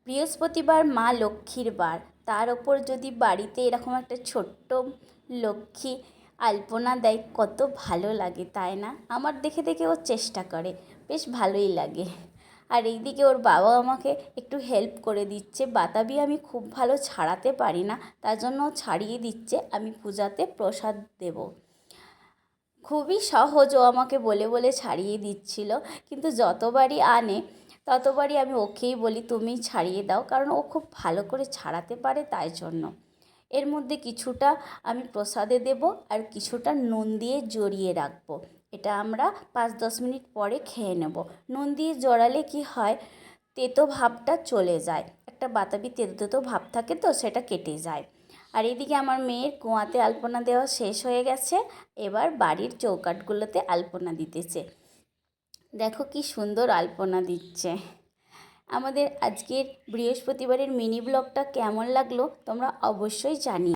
বৃহস্পতিবার মা লক্ষ্মীর বার, তার ওপর যদি বাড়িতে এরকম একটা ছোট্ট লক্ষ্মী আলপনা দেয় কত ভালো লাগে, তাই না? আমার দেখে দেখে ও চেষ্টা করে, বেশ ভালোই লাগে। আর এইদিকে ওর বাবা আমাকে একটু হেল্প করে দিচ্ছে। বাতাবি আমি খুব ভালো ছাড়াতে পারি না, তার জন্য ও ছাড়িয়ে দিচ্ছে। আমি পূজাতে প্রসাদ দেব। খুবই সহজ, ও আমাকে বলে বলে ছাড়িয়ে দিচ্ছিল, কিন্তু যতবারই আনে ততবারই আমি ওকেই বলি তুমি ছাড়িয়ে দাও, কারণ ও খুব ভালো করে ছাড়াতে পারে, তাই জন্য। এর মধ্যে কিছুটা আমি প্রসাদে দেব আর কিছুটা নুন দিয়ে জড়িয়ে রাখবো। এটা আমরা 5-10 মিনিট পরে খেয়ে নেব। নুন দিয়ে জড়ালে কি হয়, তেতো ভাবটা চলে যায়। একটা বাতাবি তেতো তেতো ভাব থাকে তো, সেটা কেটে যায়। আর এদিকে আমার মেয়ের কুয়াতে আলপনা দেওয়া শেষ হয়ে গেছে, এবার বাড়ির চৌকাঠগুলোতে আলপনা দিতেছে। দেখো কি সুন্দর আলপনা দিচ্ছে। আমাদের আজকের বৃহস্পতিবারের মিনি ব্লগটা কেমন লাগলো তোমরা অবশ্যই জানিও।